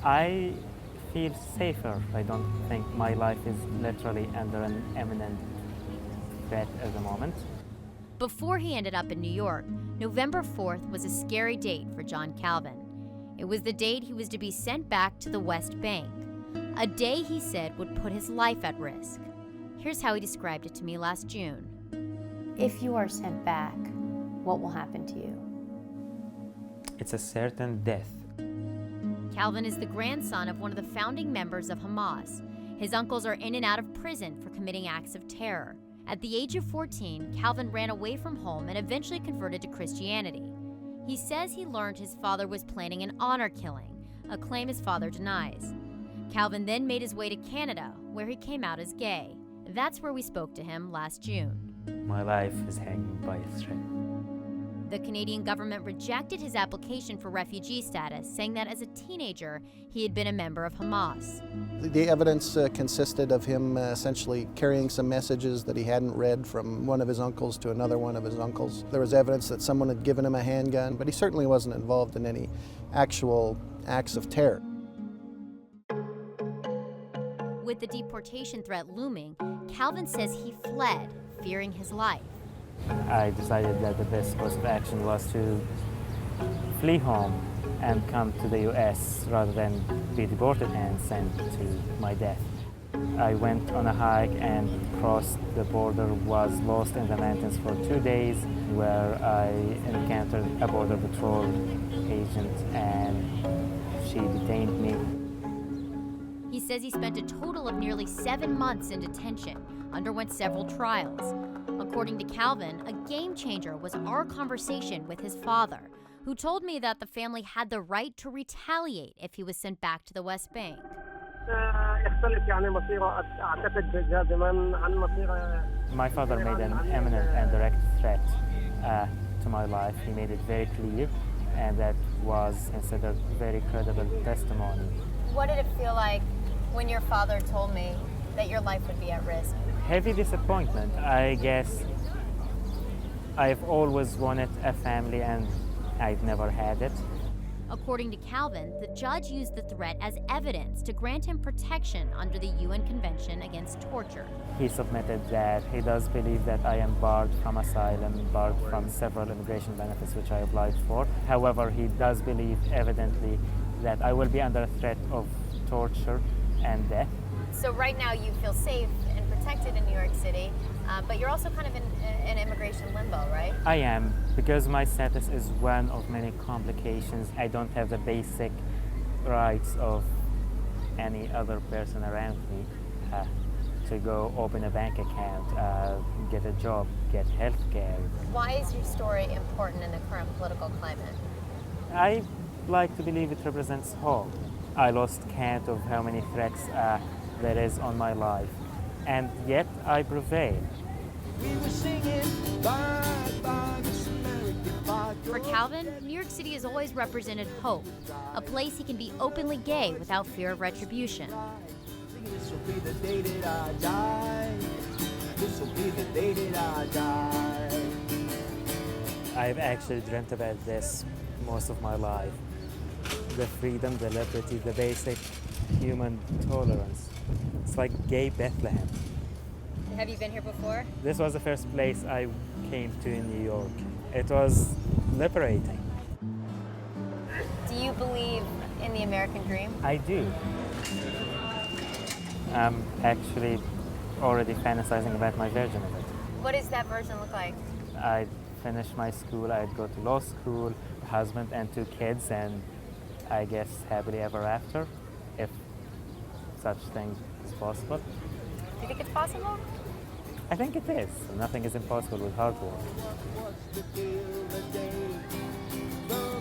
I feel safer. I don't think my life is literally under an imminent threat at the moment. Before he ended up in New York, November 4th was a scary date for John Calvin. It was the date he was to be sent back to the West Bank, a day he said would put his life at risk. Here's how he described it to me last June. If you are sent back, what will happen to you? It's a certain death. Calvin is the grandson of one of the founding members of Hamas. His uncles are in and out of prison for committing acts of terror. At the age of 14, Calvin ran away from home and eventually converted to Christianity. He says he learned his father was planning an honor killing, a claim his father denies. Calvin then made his way to Canada, where he came out as gay. That's where we spoke to him last June. My life is hanging by a thread. The Canadian government rejected his application for refugee status, saying that as a teenager, he had been a member of Hamas. The evidence consisted of him essentially carrying some messages that he hadn't read from one of his uncles to another one of his uncles. There was evidence that someone had given him a handgun, but he certainly wasn't involved in any actual acts of terror. With the deportation threat looming, Calvin says he fled, fearing his life. I decided that the best course of action was to flee home and come to the US rather than be deported and sent to my death. I went on a hike and crossed the border, was lost in the mountains for 2 days, where I encountered a border patrol agent and she detained me. He says he spent a total of nearly 7 months in detention, underwent several trials. According to Calvin, a game changer was our conversation with his father, who told me that the family had the right to retaliate if he was sent back to the West Bank. My father made an imminent and direct threat to my life. He made it very clear, and that was considered very credible testimony. What did it feel like when your father told me that your life would be at risk? Heavy disappointment. I guess I've always wanted a family and I've never had it. According to Calvin, the judge used the threat as evidence to grant him protection under the UN Convention Against Torture. He submitted that he does believe that I am barred from asylum, barred from several immigration benefits which I applied for. However, he does believe evidently that I will be under a threat of torture and death. So right now you feel safe and protected in New York City, but you're also kind of in immigration limbo, right? I am, because my status is one of many complications. I don't have the basic rights of any other person around me to go open a bank account, get a job, get health care. Why is your story important in the current political climate? I like to believe it represents hope. I lost count of how many threats there is on my life, and yet I prevail. For Calvin, New York City has always represented hope, a place he can be openly gay without fear of retribution. This will be the day that I die. This will be the day that I die. I've actually dreamt about this most of my life. The freedom, the liberty, the basic human tolerance. It's like gay Bethlehem. Have you been here before? This was the first place I came to in New York. It was liberating. Do you believe in the American dream? I do. I'm actually already fantasizing about my version of it. What does that version look like? I'd finish my school, I'd go to law school, husband and 2 kids, and I guess happily ever after, if such thing is possible. Do you think it's possible? I think it is. Nothing is impossible with hard work. What's the deal today? The